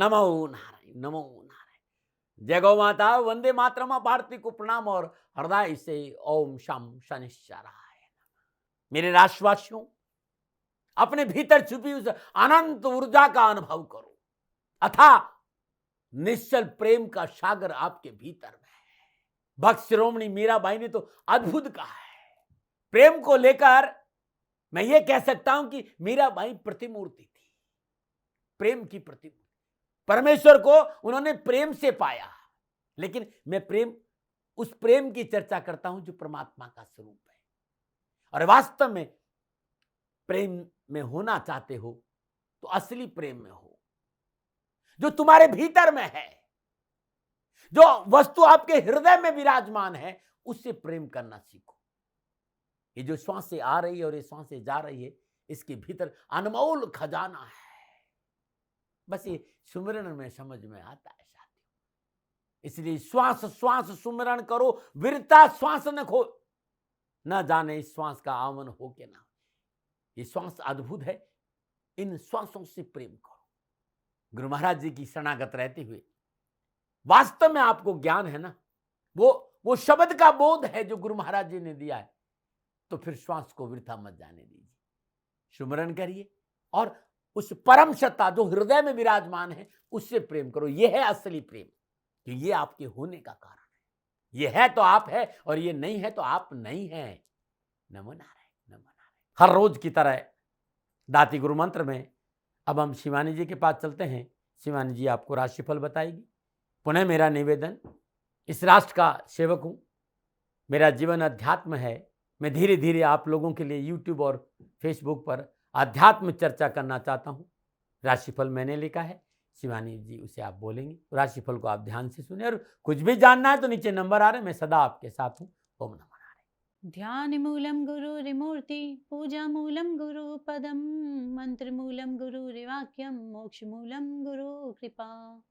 नमो नारायण, नमो नारायण। जय गौ माता, वंदे मातरम। भारती को प्रणाम और हृदय से ओम शम शनिश्चराय। मेरे राष्ट्रवासियों, अपने भीतर छुपी उस अनंत ऊर्जा का अनुभव करो। अथा निश्चल प्रेम का सागर आपके भीतर में है। भक्त शिरोमणि मीराबाई ने तो अद्भुत कहा है। प्रेम को लेकर मैं ये कह सकता हूं कि मीराबाई प्रतिमूर्ति थी, प्रेम की प्रतिमूर्ति। परमेश्वर को उन्होंने प्रेम से पाया। लेकिन मैं उस प्रेम की चर्चा करता हूं जो परमात्मा का स्वरूप है। और वास्तव में प्रेम में होना चाहते हो तो असली प्रेम में हो, जो तुम्हारे भीतर में है, जो वस्तु आपके हृदय में विराजमान है, उससे प्रेम करना सीखो। ये जो श्वास से आ रही है और ये श्वास से जा रही है, इसके भीतर अनमोल खजाना है। बस ये सुमिरन में समझ में आता है साथियों। इसलिए श्वास श्वास सुमिरन करो, वीरता श्वास न खो, न जाने इस श्वास का आवन हो के ना। ये श्वास अद्भुत है, इन श्वासों से प्रेम करो। गुरु महाराज जी की शरणागत रहते हुए वास्तव में आपको ज्ञान है ना, वो शब्द का बोध है जो गुरु महाराज जी ने दिया है। तो फिर श्वास को वृथा मत जाने दीजिए, सुमिरन करिए और उस परम सत्ता जो हृदय में विराजमान है उससे प्रेम करो। यह है असली प्रेम, कि ये आपके होने का कारण है। ये है तो आप है, और ये नहीं है तो आप नहीं है। नमो नारायण, नमो नारायण। हर रोज की तरह दाती गुरु मंत्र में अब हम शिवानी जी के पास चलते हैं। शिवानी जी आपको राशिफल बताएगी। पुनः मेरा निवेदन, इस राष्ट्र का सेवक हूं, मेरा जीवन अध्यात्म है। मैं धीरे धीरे आप लोगों के लिए यूट्यूब और फेसबुक पर आध्यात्म चर्चा करना चाहता हूं। राशिफल मैंने लिखा है, शिवानी जी उसे आप बोलेंगे। राशिफल को आप ध्यान से सुने, और कुछ भी जानना है तो नीचे नंबर आ रहे हैं, मैं सदा आपके साथ हूं। ओम नमः नारायण। ध्यान मूलम गुरुरिमूर्ति, पूजा मूलम गुरु पदम, मंत्र मूलम गुरुरिवाक्यम, मोक्ष मूलम गुरु कृपा।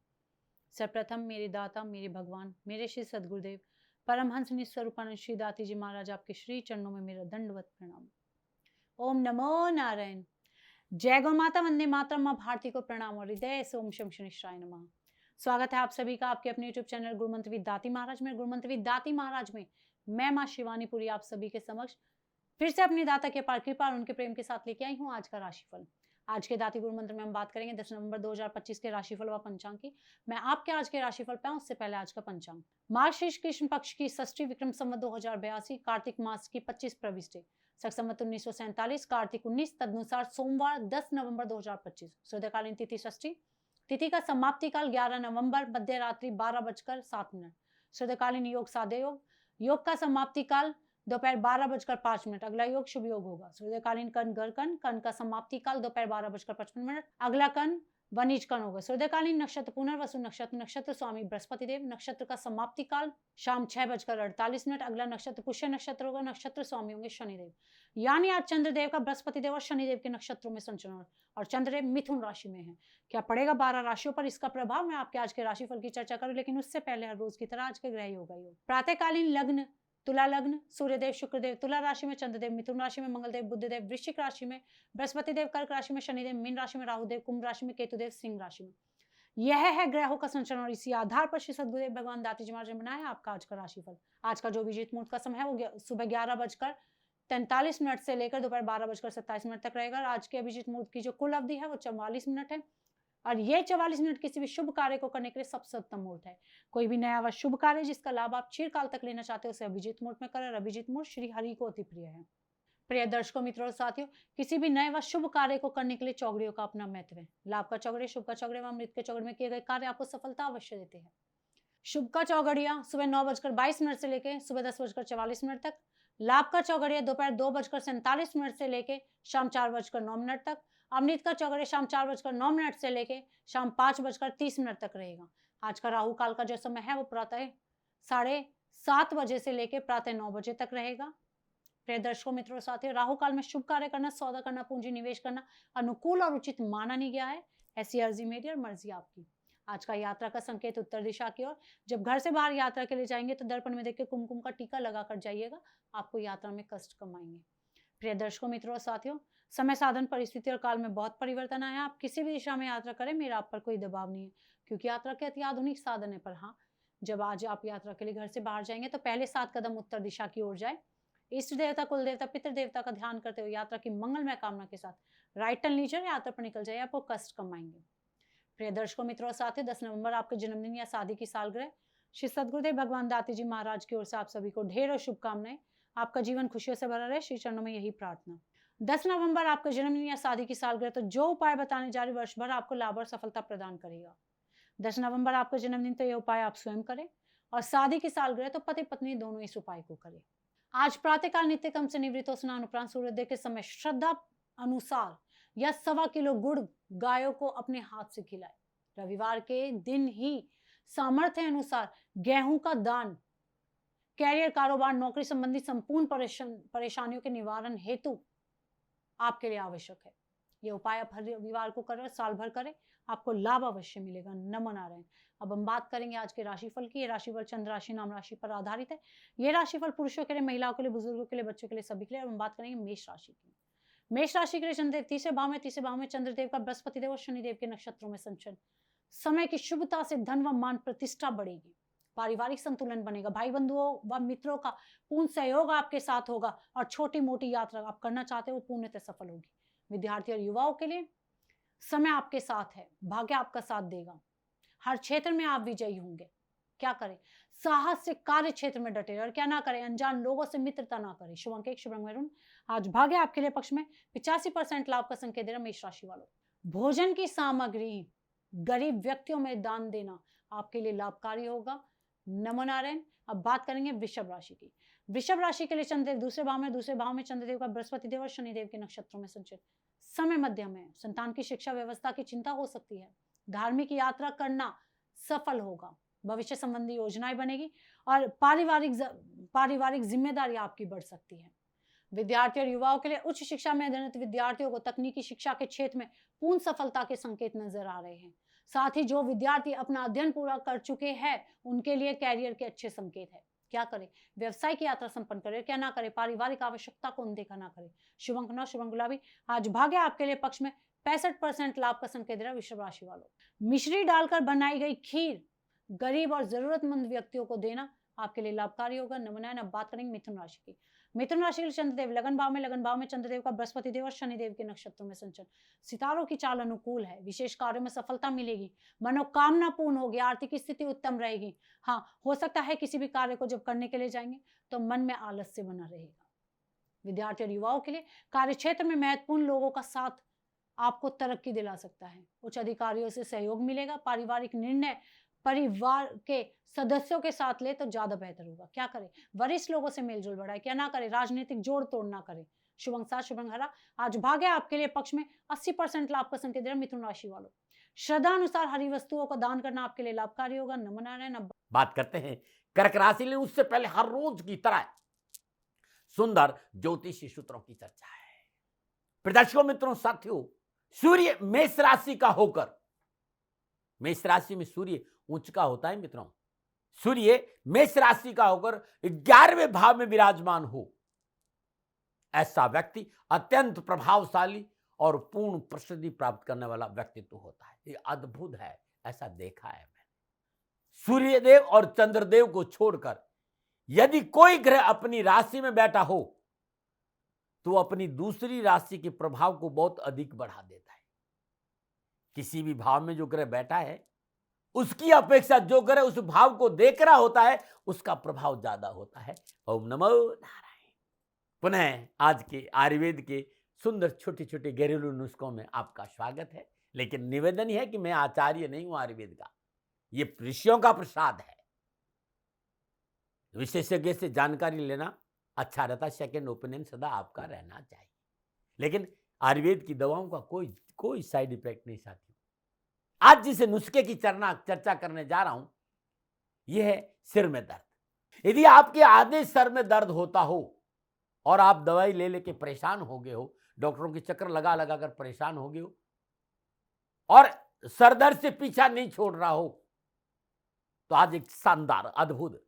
सर्वप्रथम मेरे दाता, मेरे भगवान, मेरे श्री सद्गुरुदेव परमहंस निस्वरूपानंद श्री दाती जी महाराज आपके श्री चरणों में मेरा दंडवत प्रणाम। ओम नमो नारायण। जय गौ माता, वंदे मातरम। मां भारती को प्रणाम और हृदय से ओम शम शनिश्चराय नमः। स्वागत है आप सभी का आपके अपने यूट्यूब चैनल गुरुमंत्र विद दाती महाराज में। गुरुमंत्र विद दाती महाराज में मैं मां शिवानी पुरी आप सभी के समक्ष फिर से अपनी दाता के अपार कृपा और उनके प्रेम के साथ लेके आई हूँ आज का राशिफल। आज के दाती गुरु मंत्र में हम बात करेंगे 10 नवंबर 2025 के राशिफल व पंचांग की। मैं आपके आज के राशिफल पे उससे पहले आज का पंचांग। मार्गशीर्ष कृष्ण पक्ष की षष्ठी विक्रम संवत 2082 कार्तिक मास की 25 प्रविष्टि शक संवत 1947 कार्तिक 19 तदनुसार सोमवार 10 नवंबर 2025। सूर्यकालीन तिथि षष्ठी। तिथि का समाप्ति काल 11 नवंबर मध्य रात्रि 12:07। सूर्यकालीन योग साध्य योग। योग का समाप्ति काल दोपहर 12:05। अगला योग शुभ योग होगा। सूर्यकालीन कर्ण गरकन, कर्ण का समाप्ति काल दोपहर 12:55। अगला कर्ण वनिज कर्ण होगा। सूर्यकालीन नक्षत्र पुनर्वसु नक्षत्र, नक्षत्र स्वामी बृहस्पति देव। नक्षत्र का समाप्ति काल शाम 6:48। अगला नक्षत्र पुष्य नक्षत्र होगा। नक्षत्र स्वामी होंगे शनिदेव। यानी आज चंद्रदेव का बृहस्पति देव और शनिदेव के नक्षत्रों में संचरण, और चंद्रदेव मिथुन राशि में है। क्या पड़ेगा 12 राशियों पर इसका प्रभाव, मैं आपके आज के राशिफल की चर्चा करूं, लेकिन उससे पहले हर रोज की तरह आज के ग्रह योग। प्रातःकालीन लग्न तुला लग्न, सूर्यदेव शुक्रदेव तुला राशि में, चंद्रदेव मिथुन राशि में, मंगलदेव बुद्धदेव वृश्चिक राशि में, बृहस्पति देव कर्क राशि में, शनिदेव मीन राशि में, राहुदेव कुंभ राशि में, केतुदेव सिंह राशि में। यह है ग्रहों का संचरण, और इसी आधार पर श्री सद्गुरुदेव भगवान दाती जी महाराज ने बनाया आपका आज का राशिफल। आज का जो अभिजीत मुहूर्त का समय है वो सुबह 11:43 से लेकर दोपहर 12:27 तक रहेगा। आज के अभिजीत मुहूर्त की जो कुल अवधि है वो 44 मिनट है, और ये 44 मिनट किसी भी शुभ कार्य को करने के लिए सबसे उत्तम मुहूर्त है। कोई भी नया व शुभ कार्य जिसका लाभ आप चिरकाल तक लेना चाहते हो उसे अभिजीत मुहूर्त में करें। अभिजीत मुहूर्त श्री हरि को अति प्रिय है। प्रिय दर्शकों, मित्रों और साथियों, किसी भी नए व शुभ कार्य को करने के लिए चौघड़ियों का अपना महत्व है। लाभ का चौघड़िया, शुभ का चौघड़िया व मृत के चौघड़िया में किए गए कार्य आपको सफलता अवश्य देते हैं। शुभ का चौघड़िया सुबह 9:22 से लेकर सुबह 10:44 तक। लाभ का चौघड़िया दोपहर 2:47 से लेकर शाम 4:09 तक। अमृत का चौघड़िया शाम 4:09 से लेकर शाम 5:30 तक रहेगा। आज का राहु काल का जो समय है वो प्रातः 7:30 बजे से लेकर प्रातः 9 बजे तक रहेगा। प्रिय दर्शकों, मित्रों, साथियों, राहु काल में शुभ कार्य करना, सौदा करना, पूंजी निवेश करना अनुकूल और उचित माना नहीं गया है। ऐसी अर्जी मेरी और मर्जी आपकी। आज का यात्रा का संकेत उत्तर दिशा की ओर। जब घर से बाहर यात्रा के लिए जाएंगे तो दर्पण में देख के कुमकुम का टीका लगाकर जाइएगा, आपको यात्रा में कष्ट कम आएंगे। प्रिय दर्शकों, मित्रों और साथियों, समय, साधन, परिस्थिति और काल में बहुत परिवर्तन आया। आप किसी भी दिशा में यात्रा करें, मेरा आप पर कोई दबाव नहीं है, क्योंकि यात्रा के अति आधुनिक साधन है। पर हाँ, जब आज आप यात्रा के लिए घर से बाहर जाएंगे तो पहले 7 कदम उत्तर दिशा की ओर जाए। इष्ट देवता, कुल देवता, पितृ देवता का ध्यान करते हुए यात्रा की मंगलमय कामना के साथ राइट टर्न लीजिए, यात्रा पर निकल जाइए, आपको कष्ट कम आएंगे। प्रिय दर्शकों, मित्रों और साथियों, 10 नवंबर आपके जन्मदिन या शादी की सालगिरह। श्री सद्गुरुदेव भगवान दाती जी महाराज की ओर से आप सभी को ढेरों शुभकामनाएं। आपका जीवन खुशियों से भरा रहे, श्री चरणों में यही प्रार्थना। 10 नवंबर आपके जन्मदिन या शादी की सालगिरह, तो जो उपाय बताने जा रही वर्ष भर आपको लाभ और सफलता प्रदान करेगा। 10 नवंबर आपका जन्मदिन, तो यह उपाय आप स्वयं करें, और शादी की सालगिरह तो पति पत्नी दोनों इस उपाय को करें। आज प्रातःकाल नित्य कर्म से निवृत्त हो स्नान उपरांत सूर्योदय के समय श्रद्धा अनुसार या 1.25 किलो गुड़ गायों को अपने हाथ से खिलाए। रविवार के दिन ही सामर्थ्य अनुसार गेहूं का दान कैरियर, कारोबार, नौकरी संबंधी संपूर्ण परेशानियों के निवारण हेतु आपके लिए आवश्यक है। ये उपाय आप हर रविवार को करें, साल भर करें, आपको लाभ अवश्य मिलेगा। नमो नारायण। अब हम बात करेंगे आज के राशिफल की। ये राशिफल चंद्र राशि नाम राशि पर आधारित है। ये राशिफल पुरुषों के लिए, महिलाओं के लिए, बुजुर्गों के लिए, बच्चों के लिए, सभी के लिए। अब हम बात करेंगे मेष राशि की। मेष राशि के लिए चंद्रदेव तीसरे भाव में चंद्रदेव का बृहस्पति देव और शनिदेव के नक्षत्रों में संचरण। समय की शुभता से धन व मान प्रतिष्ठा बढ़ेगी, पारिवारिक संतुलन बनेगा, भाई बंधुओं व मित्रों का पूर्ण सहयोग आपके साथ होगा, और छोटी मोटी यात्रा आप करना चाहते हो वो पूर्णतः सफल होगी। विद्यार्थी और युवाओं के लिए समय आपके साथ है, भाग्य आपका साथ देगा, हर क्षेत्र में आप विजयी होंगे। क्या करें? साहस से कार्य क्षेत्र में डटे, और क्या ना करें? अनजान लोगों से मित्रता ना करें। शुभ अंक 1, शुभ रंग मैरून। आज भाग्य आपके लिए पक्ष में 85% लाभ का संकेत दे रहा मेष राशि वालों। भोजन की सामग्री गरीब व्यक्तियों में दान देना आपके लिए लाभकारी होगा। नमो नारायण। अब बात करेंगे वृषभ राशि की। वृषभ राशि के लिए चंद्रदेव दूसरे भाव में चंद्रदेव का बृहस्पति देव और शनिदेव के नक्षत्रों में संचरण। समय मध्यम है, संतान की शिक्षा व्यवस्था की चिंता हो सकती है, धार्मिक यात्रा करना सफल होगा, भविष्य संबंधी योजनाएं बनेगी, और पारिवारिक जिम्मेदारी आपकी बढ़ सकती है। विद्यार्थी और युवाओं के लिए उच्च शिक्षा में अध्ययनरत विद्यार्थियों को तकनीकी शिक्षा के क्षेत्र में पूर्ण सफलता के संकेत नजर आ रहे हैं। साथ ही जो विद्यार्थी अपना अध्ययन पूरा कर चुके हैं उनके लिए कैरियर के अच्छे संकेत है। क्या करें? व्यवसाय की यात्रा संपन्न करें, क्या ना करें? पारिवारिक आवश्यकता को अनदेखा ना करें। शुभ अंक 9, शुभ अंक गुलाबी। आज भाग्य आपके लिए पक्ष में 65% लाभ का संकेत दे रहा वृषभ राशि वालों। मिश्री डालकर बनाई गई खीर गरीब और जरूरतमंद व्यक्तियों को देना आपके लिए लाभकारी होगा। नमनायन। अब बात करेंगे मिथुन राशि की। मिथुन राशि के चंद्रदेव लगन भाव में चंद्रदेव का बृहस्पति देव और शनिदेव के नक्षत्रों में संचरण। सितारों की चाल अनुकूल है, विशेष कार्यों में सफलता मिलेगी, मनोकामना पूर्ण होगी, आर्थिक स्थिति उत्तम रहेगी। हाँ, हो सकता है किसी भी कार्य को जब करने के लिए जाएंगे तो मन में आलस्य बना रहेगा। विद्यार्थी और युवाओं के लिए कार्य क्षेत्र में महत्वपूर्ण लोगों का साथ आपको तरक्की दिला सकता है, उच्च अधिकारियों से सहयोग मिलेगा, पारिवारिक निर्णय परिवार के सदस्यों के साथ ले तो ज्यादा बेहतर होगा। क्या करें? वरिष्ठ लोगों से मेलजोल बढ़ाए, क्या ना करें? राजनीतिक जोड़ तोड़ ना करें। शुभ अंक 7, शुभ रंग हरा। आज भाग्य आपके लिए पक्ष में 80% लाभ का संकेत दे रहा मिथुन राशि वालों। श्रद्धा अनुसार हरी वस्तुओं को दान करना आपके लिए लाभकारी होगा। नमो नारायण। बात करते हैं कर्क राशि में। उससे पहले हर रोज की तरह सुंदर ज्योतिषी सूत्रों की चर्चा है। प्रदर्शकों, मित्रों, साथियों, सूर्य मेष राशि का होकर, मेष राशि में सूर्य उच्च का होता है मित्रों, सूर्य मेष राशि का होकर 11वें भाव में विराजमान हो, ऐसा व्यक्ति अत्यंत प्रभावशाली और पूर्ण प्रसिद्धि प्राप्त करने वाला व्यक्तित्व होता है। ये अद्भुत है, ऐसा देखा है मैंने। सूर्यदेव और चंद्रदेव को छोड़कर यदि कोई ग्रह अपनी राशि में बैठा हो तो अपनी दूसरी राशि के प्रभाव को बहुत अधिक बढ़ा देता है। किसी भी भाव में जो ग्रह बैठा है उसकी अपेक्षा जो ग्रह उस भाव को देख रहा होता है उसका प्रभाव ज्यादा होता है। ओम नमो नारायण। पुनः आज के आयुर्वेद के सुंदर छोटे छोटे घरेलू नुस्खों में आपका स्वागत है। लेकिन निवेदन है कि मैं आचार्य नहीं हूं आयुर्वेद का, ये ऋषियों का प्रसाद है। विशेषज्ञ से जानकारी लेना अच्छा रहता, सेकंड ओपिनियन सदा आपका रहना चाहिए। लेकिन आयुर्वेद की दवाओं का कोई साइड इफेक्ट नहीं साथियों। आज जिस नुस्खे की चर्चा करने जा रहा हूं यह है सिर में दर्द। यदि आपके आधे सर में दर्द होता हो और आप दवाई ले लेके परेशान हो गए हो, डॉक्टरों के चक्कर लगा लगा कर परेशान हो गए हो और सर दर्द से पीछा नहीं छोड़ रहा हो, तो आज एक शानदार अद्भुत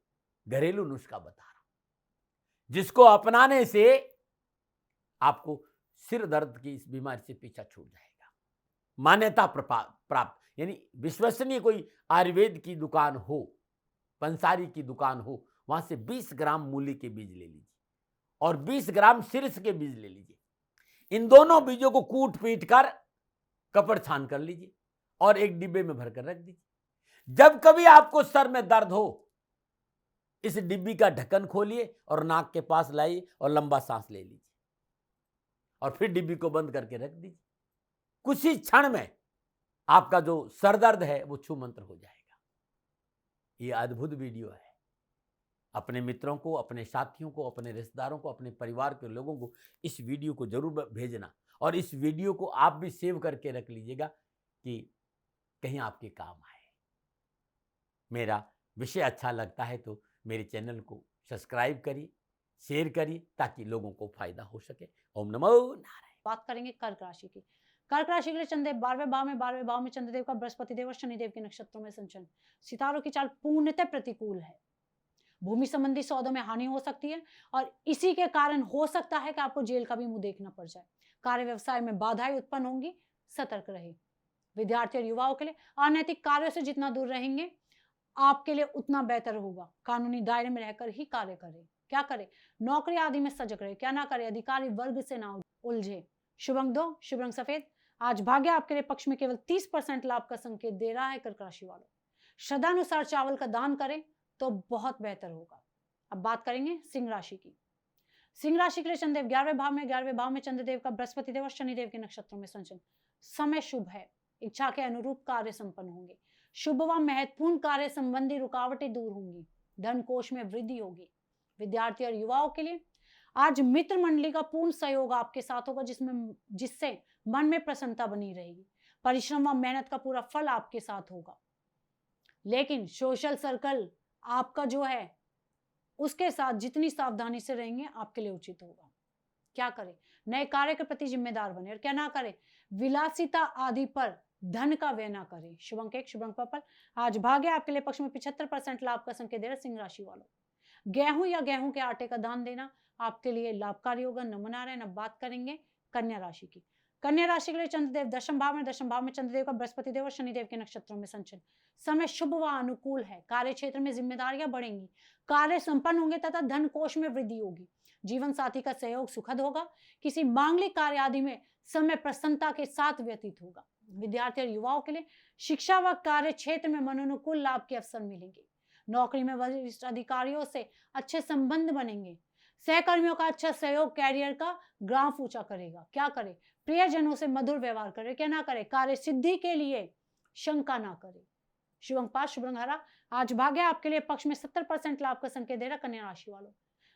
घरेलू नुस्खा बता रहा हूं जिसको अपनाने से आपको सिर दर्द की इस बीमारी से पीछा छूट जाएगा। मान्यता प्राप्त यानी विश्वसनीय कोई आयुर्वेद की दुकान हो, पंसारी की दुकान हो, वहां से 20 ग्राम मूली के बीज ले लीजिए और 20 ग्राम सिरस के बीज ले लीजिए। इन दोनों बीजों को कूट पीट कर कपड़ छान कर लीजिए और एक डिब्बे में भरकर रख दीजिए। जब कभी आपको सर में दर्द हो, इस डिब्बी का ढक्कन खोलिए और नाक के पास लाइए और लंबा सांस ले लीजिए और फिर डिब्बी को बंद करके रख दीजिए। कुछ ही क्षण में आपका जो सर दर्द है वो छू मंत्र हो जाएगा। ये अद्भुत वीडियो है। अपने मित्रों को, अपने साथियों को, अपने रिश्तेदारों को, अपने परिवार के लोगों को इस वीडियो को जरूर भेजना और इस वीडियो को आप भी सेव करके रख लीजिएगा कि कहीं आपके काम आए। मेरा विषय अच्छा लगता है तो मेरे चैनल को सब्सक्राइब करिए, शेयर करिए ताकि लोगों को फायदा हो सके। ओम नमो नारायण। बात करेंगे कर्क राशि की। कर्क राशि के लिए चंद्रदेव 12वें भाव में चंद्रदेव का बृहस्पति देव और शनिदेव के नक्षत्रों में संचरण। सितारों की चाल पूर्णतः प्रतिकूल है। भूमि संबंधी सौदों में हानि हो सकती है और इसी के कारण हो सकता है कि आपको जेल का भी मुंह देखना पड़ जाए। कार्य व्यवसाय में बाधाएं उत्पन्न होंगी, सतर्क रहे। विद्यार्थी और युवाओं के लिए अनैतिक कार्यों से जितना दूर रहेंगे आपके लिए उतना बेहतर होगा। कानूनी दायरे में रहकर ही कार्य करें। क्या करें? नौकरी आदि में सजग रहे। क्या ना करें? अधिकारी वर्ग से ना उलझे। शुभ अंक 2, शुभ रंग सफेद। आज भाग्य आपके लिए पक्ष में केवल 30% लाभ का संकेत दे रहा है। कर्क राशि वालों, श्रद्धानुसार चावल का दान करें तो बहुत बेहतर होगा। अब बात करेंगे सिंह राशि की। सिंह राशि के लिए चंद्रदेव 11वें भाव में चंद्रदेव का बृहस्पति देव और शनिदेव के नक्षत्रों में संचरण। समय शुभ है। इच्छा के अनुरूप कार्य संपन्न होंगे। शुभ व महत्वपूर्ण कार्य संबंधी रुकावटें दूर होंगी। धन कोष में वृद्धि होगी। विद्यार्थी और युवाओं के लिए आज मित्र मंडली का पूर्ण सहयोग आपके साथ होगा, जिससे मन में प्रसन्नता बनी रहेगी। परिश्रम व मेहनत का पूरा फल आपके साथ होगा। लेकिन सोशल सर्कल आपका जो है उसके साथ जितनी सावधानी से रहेंगे आपके लिए उचित होगा। क्या करें? नए कार्य के प्रति जिम्मेदार बने और क्या ना करें? विलासिता आदि पर धन का व्यय ना करें। शुभ अंक 1, शुभ रंग पर्पल। आज भाग्य आपके लिए पक्ष में 75% लाभ का संकेत दे रहा है। सिंह राशि वालों, गेहूं या गेहूं के आटे का दान देना आपके लिए लाभकारी होगा। नमो नारायण। अब बात करेंगे कन्या राशि की। कन्या राशि के लिए चंद्रदेव 10वें भाव में चंद्रदेव का बृहस्पति देव और शनिदेव के नक्षत्रों में संचरण। समय शुभ व अनुकूल है। कार्य क्षेत्र में जिम्मेदारियां बढ़ेंगी। कार्य संपन्न होंगे तथा धन कोष में वृद्धि होगी। जीवन साथी का सहयोग सुखद होगा। किसी मांगलिक कार्य आदि में समय प्रसन्नता के साथ व्यतीत होगा। विद्यार्थी और युवाओं के लिए शिक्षा व कार्य क्षेत्र में मनोनुकूल लाभ के अवसर मिलेंगे। नौकरी में वरिष्ठ अधिकारियों से अच्छे संबंध बनेंगे। सहकर्मियों का अच्छा सहयोग कैरियर का ग्राफ ऊंचा करेगा। क्या करें? प्रियजनों से मधुर व्यवहार करें। क्या ना करें? कार्य सिद्धि के लिए शंका ना करें। शुभ अंक 5, शुभ रंग हरा। आज भाग्य आपके लिए पक्ष में 70% लाभ का संकेत दे रहा। कन्या राशि वालों,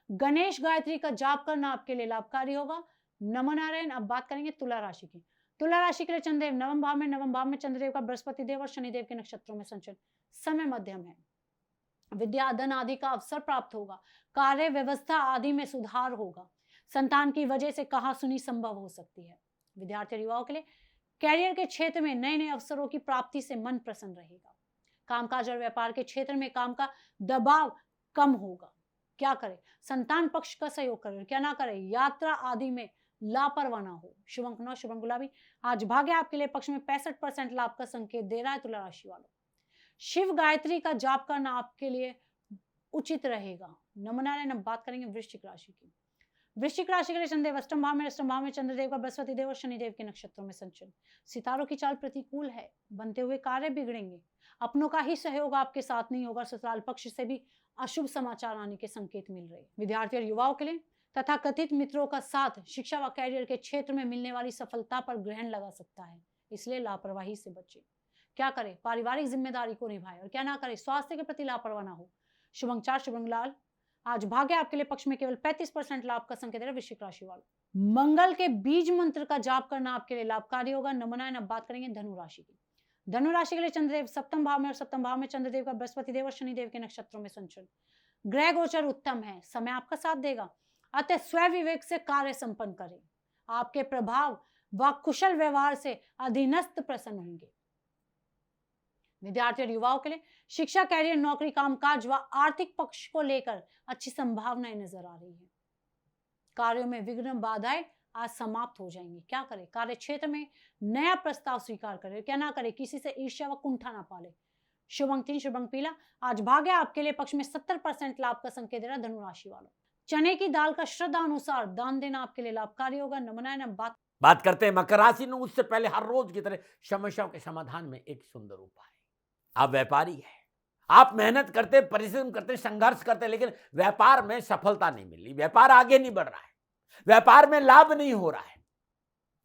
गणेश गायत्री का जाप करना आपके लिए लाभकारी होगा। नमो नारायण। अब बात करेंगे तुला राशि की। तुला राशि के लिए चंद्रदेव 9वें भाव में चंद्रदेव का बृहस्पति देव और शनिदेव के नक्षत्रों में संचरण। समय मध्यम है। विद्या धन आदि का अवसर प्राप्त होगा। कार्य व्यवस्था आदि में सुधार होगा। संतान की वजह से कहासुनी संभव हो सकती है। विद्यार्थी और युवाओं के लिए कैरियर के क्षेत्र में नए नए अवसरों की प्राप्ति से मन प्रसन्न रहेगा। कामकाज और व्यापार के क्षेत्र में काम का दबाव कम होगा। क्या करें? संतान पक्ष का सहयोग करें। क्या ना करें? यात्रा आदि में लापरवाह ना हो। शुभ अंक 9, शुभ रंग गुलाबी। आज भाग्य आपके लिए पक्ष में 65% लाभ का संकेत दे रहा है। तुला राशि वालों, शिव गायत्री का जाप करना आपके लिए उचित रहेगा। नमो नारायण। अब बात करेंगे वृश्चिक राशि की। वृश्चिक राशि के लिए चंद्रदेव 8वें भाव में चंद्रदेव का बृहस्पति देव और शनिदेव के नक्षत्रों में संचरण। सितारों की चाल प्रतिकूल है। बनते हुए कार्य बिगड़ेंगे। अपनों का ही सहयोग आपके साथ नहीं होगा। ससुराल पक्ष से भी अशुभ समाचार आने के संकेत मिल रहे। विद्यार्थी और युवाओं के लिए तथा कथित मित्रों का साथ शिक्षा व कैरियर के क्षेत्र में मिलने वाली सफलता पर ग्रहण लगा सकता है, इसलिए लापरवाही से बचें। क्या करें? पारिवारिक जिम्मेदारी को निभाएं और क्या ना करें? स्वास्थ्य के प्रति लापरवाह ना हो। शुभ अंक 4, शुभ रंग लाल। आज भाग्य आपके लिए पक्ष में केवल 35% लाभ का संकेत है। वृश्चिक राशि वालों, मंगल के बीज मंत्र का जाप करना आपके लिए लाभकारी होगा। नमो नारायण। अब बात करेंगे धनु राशि की। धनु राशि के लिए चंद्रदेव 7वें भाव में चंद्रदेव का बृहस्पति देव और शनिदेव के नक्षत्रों में संचरण। ग्रह गोचर उत्तम है। समय आपका साथ देगा, अतः स्व विवेक से कार्य संपन्न करें। आपके प्रभाव व कुशल व्यवहार से अधीनस्थ प्रसन्न होंगे। विद्यार्थी और युवाओं के लिए शिक्षा, कैरियर, नौकरी, कामकाज व आर्थिक पक्ष को लेकर अच्छी संभावनाएं नजर आ रही है। कार्यों में विघ्न बाधाएं आज समाप्त हो जाएंगी। क्या करे, कार्य क्षेत्र में नया प्रस्ताव स्वीकार करे, क्या ना करे, किसी से ईर्ष्या व कुंठा ना पाले। शुभ अंक 3, शुभ अंक पीला। आज भाग्य आपके लिए पक्ष में 70% लाभ का संकेत दे रहा है धनु राशि वालों। चने की दाल का श्रद्धा अनुसार दान देना आपके लिए लाभकारी होगा। नमना है। बात करते हैं मकर राशि में। उससे पहले हर रोज की तरह समस्याओं के समाधान में एक सुंदर उपाय। आप व्यापारी हैं, आप मेहनत करते, परिश्रम करते, संघर्ष करते, लेकिन व्यापार में सफलता नहीं मिली, व्यापार आगे नहीं बढ़ रहा है, व्यापार में लाभ नहीं हो रहा है।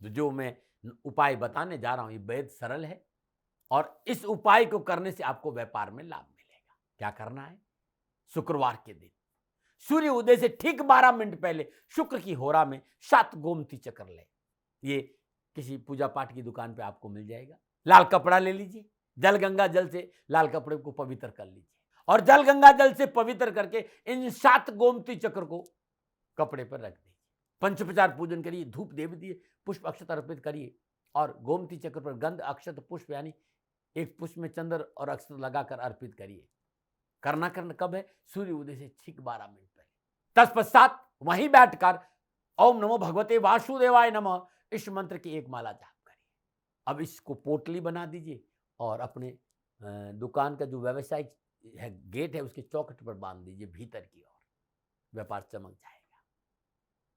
तो जो मैं उपाय बताने जा रहा हूं ये बेहद सरल है और इस उपाय को करने से आपको व्यापार में लाभ मिलेगा। क्या करना है? शुक्रवार के दिन सूर्य उदय से ठीक 12 मिनट पहले शुक्र की होरा में 7 गोमती चक्र ले। ये किसी पूजा पाठ की दुकान पे आपको मिल जाएगा। लाल कपड़ा ले लीजिए, जल गंगा जल से लाल कपड़े को पवित्र कर लीजिए और जल गंगा जल से पवित्र करके इन 7 गोमती चक्र को कपड़े पर रख दीजिए। पंचोपचार पूजन करिए, धूप दे दिए, पुष्प अक्षत अर्पित करिए और गोमती चक्र पर गंध अक्षत पुष्प यानी एक पुष्प में चंद्र और अक्षत लगाकर अर्पित करिए। करना कब है? सूर्य उदय से ठीक 12 मिनट पहले। तत्पश्चात वहीं बैठकर ओम नमो भगवते वासुदेवाय नमः इस मंत्र की एक माला जाप करिए। अब इसको पोटली बना दीजिए और अपने दुकान का जो व्यावसायिक है गेट है उसके चौखट पर बांध दीजिए भीतर की ओर। व्यापार चमक जाएगा।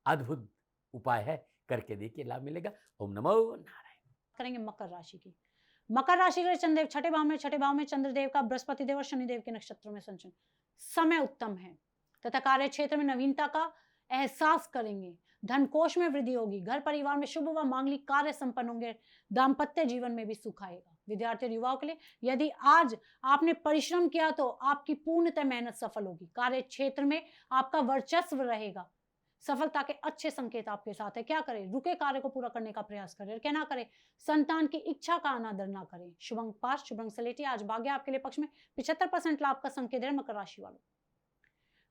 अद्भुत उपाय है, करके देखिए, लाभ मिलेगा। ओम नमो नारायण। करेंगे मकर राशि की। मकर राशि के चंद्रदेव छठे भाव में चंद्रदेव का बृहस्पति देव और शनिदेव के नक्षत्रों में संचरण। समय उत्तम है तथा कार्य क्षेत्र में नवीनता का एहसास करेंगे। धन कोष में वृद्धि होगी। घर परिवार में शुभ व मांगलिक कार्य संपन्न होंगे। दाम्पत्य जीवन में भी सुख आएगा। विद्यार्थी और युवाओं के लिए यदि आज आपने परिश्रम किया तो आपकी पूर्णतः मेहनत सफल होगी। कार्य क्षेत्र में आपका वर्चस्व रहेगा। सफलता के अच्छे संकेत आपके साथ है। क्या करें? रुके कार्य को पूरा करने का प्रयास करें। क्या ना करें? संतान की इच्छा का अनादर ना करें। शुभ अंक 5, शुभ अंक सलेटी। आज भाग्य आपके लिए पक्ष में 75% लाभ का संकेत है मकर राशि वालों।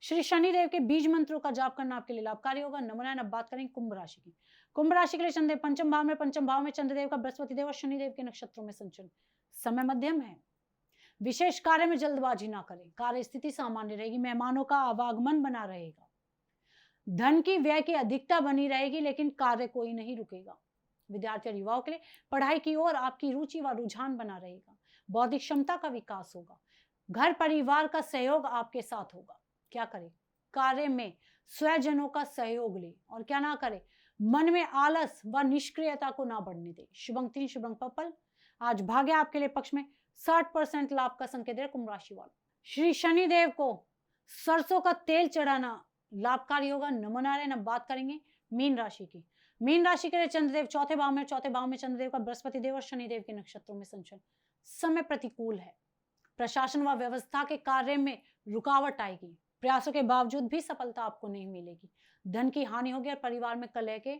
श्री शनिदेव के बीज मंत्रों का जाप करना आपके लिए लाभकारी होगा। नमनायन। अब बात करें कुंभ राशि की। कुंभ राशि के लिए चंद्रदेव पंचम भाव में चंद्रदेव का बृहस्पति देव और शनिदेव के नक्षत्रों में संचरण। समय मध्यम है। विशेष कार्य में जल्दबाजी ना करें। कार्य स्थिति सामान्य रहेगी। मेहमानों का आवागमन बना रहेगा। धन की व्यय की अधिकता बनी रहेगी लेकिन कार्य कोई नहीं रुकेगा। विद्यार्थी और युवाओं के लिए पढ़ाई की ओर आपकी रुचि व रुझान बना रहेगा। बौद्धिक क्षमता का विकास होगा। घर परिवार का सहयोग आपके साथ होगा। क्या करें? कार्य में स्वजनों का सहयोग ले और क्या ना करे, मन में आलस व निष्क्रियता को ना बढ़ने दे। शुभ अंक 3, शुभ अंक पर्पल। आज भाग्य आपके लिए पक्ष में 60% लाभ का संकेत है कुंभ राशि वालों। श्री शनिदेव को सरसों का तेल चढ़ाना लाभकारी होगा। नमो नारायण। अब बात करेंगे मीन राशि की। मीन राशि के लिए चंद्रदेव चौथे भाव में चंद्रदेव का बृहस्पति देव और शनिदेव के नक्षत्रों में संचरण। समय प्रतिकूल है। प्रशासन व व्यवस्था के कार्य में रुकावट आएगी। प्रयासों के बावजूद भी सफलता आपको नहीं मिलेगी। धन की हानि होगी और परिवार में कलह के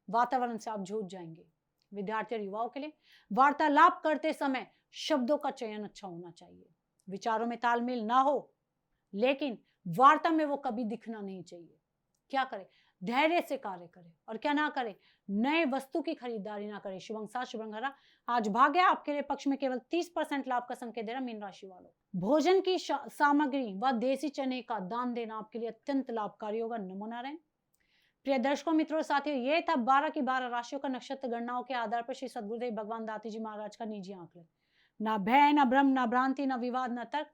वातावरण से आप जूझ जाएंगे। विद्यार्थी और युवाओं के लिए वार्तालाप करते समय शब्दों का चयन अच्छा होना चाहिए। विचारों में तालमेल ना हो लेकिन वार्ता में वो कभी दिखना नहीं चाहिए। क्या करें? धैर्य से कार्य करें और क्या ना करें, नए वस्तु की खरीदारी ना करें। शुभ अंक 7, शुभ अंक हरा। आज भाग्य आपके लिए पक्ष में केवल 30% लाभ का संकेत दे रहा मीन राशि वालों। भोजन की सामग्री व देसी चने का दान देना आपके लिए अत्यंत लाभकारी होगा। नमो नारायण। प्रिय दर्शकों, मित्रों, साथियों, ये था 12 की 12 राशियों का नक्षत्र गणनाओं के आधार पर श्री सद्गुरुदेव भगवान दाती जी महाराज का निजी आंकलन। ना भय, ना भ्रम, ना भ्रांति, ना विवाद, ना तर्क।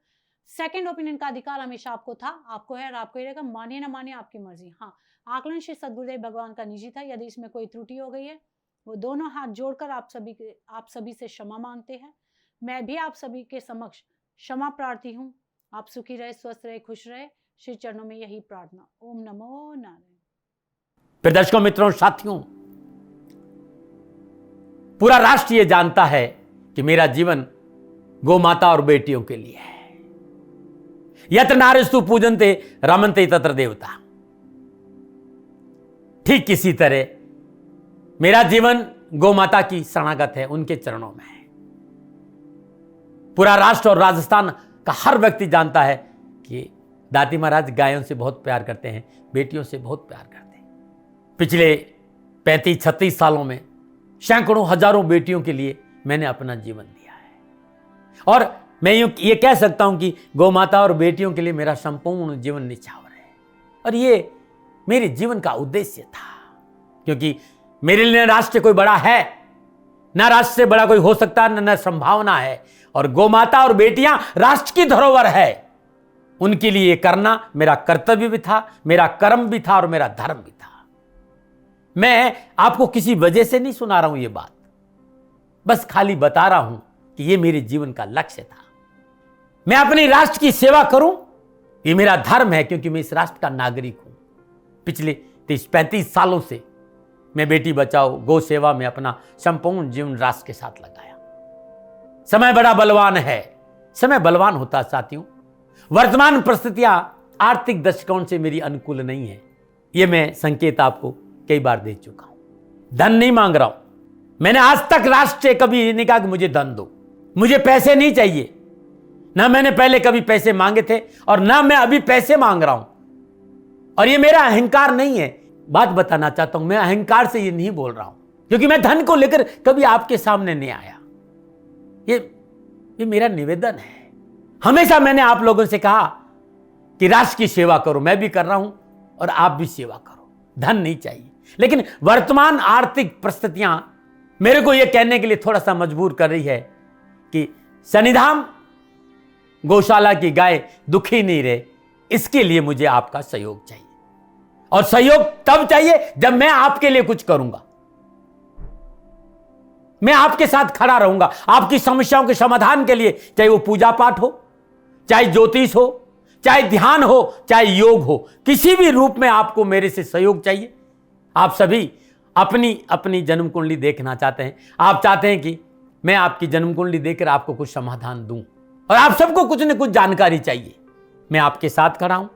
सेकंड ओपिनियन का अधिकार हमेशा आपको था, आपको है और आपको ही रहेगा। मानिए ना मानिए आपकी मर्जी। हाँ, आकलन श्री सद्गुरुदेव भगवान का निजी था। यदि इसमें कोई त्रुटि हो गई है वो दोनों हाथ जोड़कर आप सभी से क्षमा मांगते हैं। मैं भी आप सभी के समक्ष क्षमा प्रार्थी हूँ। आप सुखी रहे, स्वस्थ रहे, खुश रहे। श्री चरणों में यही प्रार्थना। ओम नमो नारायण। दर्शकों, मित्रों, साथियों, पूरा राष्ट्र ये जानता है कि मेरा जीवन गौ माता और बेटियों के लिए है। यत्र नारीस्तु पूजन्ते रमन्ते तत्र देवता। ठीक किसी तरह मेरा जीवन गौ माता की शरणागत है, उनके चरणों में है। पूरा राष्ट्र और राजस्थान का हर व्यक्ति जानता है कि दाती महाराज गायों से बहुत प्यार करते हैं, बेटियों से बहुत प्यार करते हैं। पिछले 35-36 सालों में सैकड़ों हजारों बेटियों के लिए मैंने अपना जीवन दिया है और मैं ये कह सकता हूं कि गौ माता और बेटियों के लिए मेरा संपूर्ण जीवन निछावर है और ये मेरे जीवन का उद्देश्य था। क्योंकि मेरे लिए राष्ट्र कोई बड़ा है, ना राष्ट्र से बड़ा कोई हो सकता, न संभावना है। और गौमाता और बेटियां राष्ट्र की धरोहर है। उनके लिए ये करना मेरा कर्तव्य भी था, मेरा कर्म भी था और मेरा धर्म भी था। मैं आपको किसी वजह से नहीं सुना रहा हूं ये बात, बस खाली बता रहा हूं कि ये मेरे जीवन का लक्ष्य था। मैं अपने राष्ट्र की सेवा करूं, ये मेरा धर्म है, क्योंकि मैं इस राष्ट्र का नागरिक हूं। पिछले 30-35 सालों से मैं बेटी बचाओ, गौ सेवा में अपना संपूर्ण जीवन राष्ट्र के साथ लगाया। समय बड़ा बलवान है, समय बलवान होता साथियों। वर्तमान परिस्थितियां आर्थिक दृष्टिकोण से मेरी अनुकूल नहीं है, यह मैं संकेत आपको कई बार दे चुका हूं। धन नहीं मांग रहा हूं। मैंने आज तक राष्ट्र से कभी नहीं कहा कि मुझे धन दो, मुझे पैसे नहीं चाहिए। ना मैंने पहले कभी पैसे मांगे थे और ना मैं अभी पैसे मांग रहा हूं। और ये मेरा अहंकार नहीं है। बात बताना चाहता हूं, मैं अहंकार से ये नहीं बोल रहा हूं, क्योंकि मैं धन को लेकर कभी आपके सामने नहीं आया। ये मेरा निवेदन है। हमेशा मैंने आप लोगों से कहा कि राष्ट्र की सेवा करो, मैं भी कर रहा हूं और आप भी सेवा करो। धन नहीं चाहिए, लेकिन वर्तमान आर्थिक परिस्थितियां मेरे को यह कहने के लिए थोड़ा सा मजबूर कर रही है कि शनिधाम गौशाला की गाय दुखी नहीं रहे, इसके लिए मुझे आपका सहयोग चाहिए। और सहयोग तब चाहिए जब मैं आपके लिए कुछ करूंगा। मैं आपके साथ खड़ा रहूंगा आपकी समस्याओं के समाधान के लिए, चाहे वो पूजा पाठ हो, चाहे ज्योतिष हो, चाहे ध्यान हो, चाहे योग हो, किसी भी रूप में आपको मेरे से सहयोग चाहिए। आप सभी अपनी अपनी जन्म कुंडली देखना चाहते हैं। आप चाहते हैं कि मैं आपकी जन्म कुंडली देखकर आपको कुछ समाधान दूं, और आप सबको कुछ न कुछ जानकारी चाहिए। मैं आपके साथ खड़ा हूं,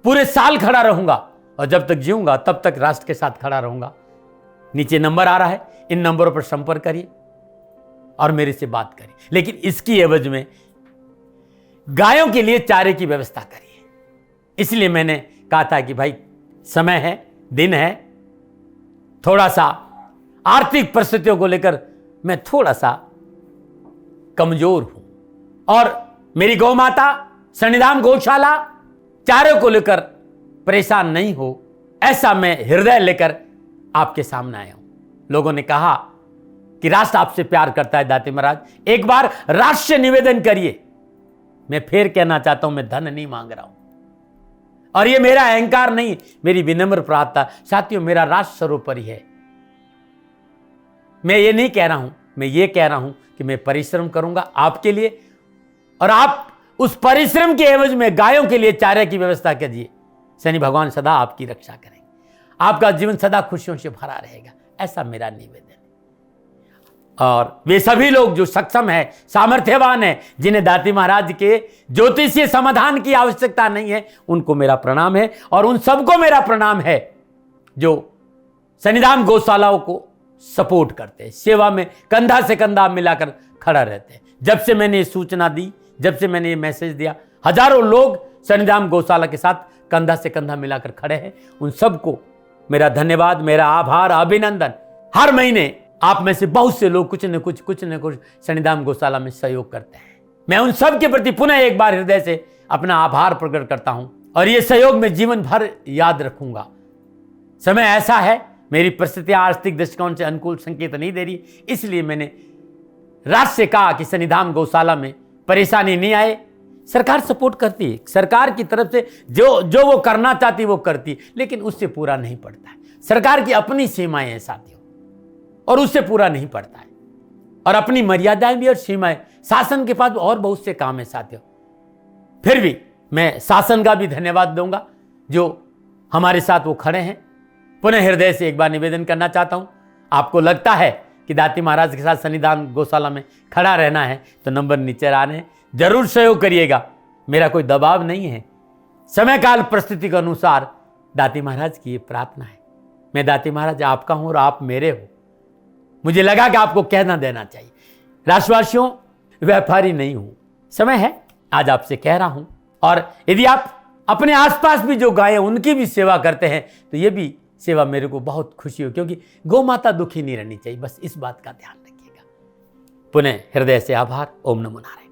पूरे साल खड़ा रहूंगा, और जब तक जीऊंगा तब तक राष्ट्र के साथ खड़ा रहूंगा। नीचे नंबर आ रहा है, इन नंबरों पर संपर्क करिए और मेरे से बात करिए। लेकिन इसकी एवज में गायों के लिए चारे की व्यवस्था करिए। इसलिए मैंने कहा था कि भाई समय है, दिन है, थोड़ा सा आर्थिक परिस्थितियों को लेकर मैं थोड़ा सा कमजोर हूं, और मेरी गौ माता शनिधाम गौशाला चारे को लेकर परेशान नहीं हो, ऐसा मैं हृदय लेकर आपके सामने आया हूं। लोगों ने कहा कि राष्ट्र आपसे प्यार करता है दाती महाराज, एक बार राष्ट्र से निवेदन करिए। मैं फिर कहना चाहता हूं, मैं धन नहीं मांग रहा हूं, और ये मेरा अहंकार नहीं, मेरी विनम्र प्रार्थना। साथियों, मेरा राष्ट्र सर्वोपरि है। मैं ये नहीं कह रहा हूं, मैं ये कह रहा हूं कि मैं परिश्रम करूंगा आपके लिए, और आप उस परिश्रम के एवज में गायों के लिए चारे की व्यवस्था कीजिए। शनि भगवान सदा आपकी रक्षा करेंगे, आपका जीवन सदा खुशियों से भरा रहेगा, ऐसा मेरा निवेदन है। और वे सभी लोग जो सक्षम है, सामर्थ्यवान है, जिन्हें दाती महाराज के ज्योतिषीय समाधान की आवश्यकता नहीं है, उनको मेरा प्रणाम है। और उन सबको मेरा प्रणाम है जो शनिधाम गौशालाओं को सपोर्ट करते हैं, सेवा में कंधा से कंधा मिलाकर खड़ा रहते हैं। जब से मैंने ये सूचना दी, जब से मैंने ये मैसेज दिया, हजारों लोग शनिधाम गौशाला के साथ कंधा से कंधा मिलाकर खड़े हैं। उन सबको मेरा धन्यवाद, मेरा आभार, अभिनंदन। हर महीने आप में से बहुत से लोग कुछ न कुछ शनिधाम गौशाला में सहयोग करते हैं। मैं उन सब के प्रति पुनः एक बार हृदय से अपना आभार प्रकट करता हूं, और यह सहयोग मैं जीवन भर याद रखूंगा। समय ऐसा है, मेरी परिस्थितियां आर्थिक दृष्टिकोण से अनुकूल संकेत नहीं दे रही, इसलिए मैंने राष्ट्र से कहा कि शनिधाम गौशाला में परेशानी नहीं आए। सरकार सपोर्ट करती है, सरकार की तरफ से जो वो करना चाहती वो करती, लेकिन उससे पूरा नहीं पड़ता है। सरकार की अपनी सीमाएं हैं साथियों, और उससे पूरा नहीं पड़ता है, और अपनी मर्यादाएं भी और सीमाएं। शासन के पास और बहुत से काम है साथियों। फिर भी मैं शासन का भी धन्यवाद दूंगा जो हमारे साथ वो खड़े हैं। पुनः हृदय से एक बार निवेदन करना चाहता हूं, आपको लगता है कि दाती महाराज के साथ शनिधाम गौशाला में खड़ा रहना है तो नंबर नीचे आ रहे हैं, जरूर सहयोग करिएगा। मेरा कोई दबाव नहीं है, समय काल परिस्थिति के अनुसार दाती महाराज की ये प्रार्थना है। मैं दाती महाराज आपका हूं और आप मेरे हो, मुझे लगा कि आपको कहना देना चाहिए। राष्ट्रवासियों, व्यापारी नहीं हूं, समय है आज आपसे कह रहा हूं। और यदि आप अपने आसपास भी जो गायें उनकी भी सेवा करते हैं तो ये भी सेवा मेरे को बहुत खुशी हो, क्योंकि गौ माता दुखी नहीं रहनी चाहिए, बस इस बात का ध्यान रखिएगा। पुनः हृदय से आभार। ओम नमो नारायण।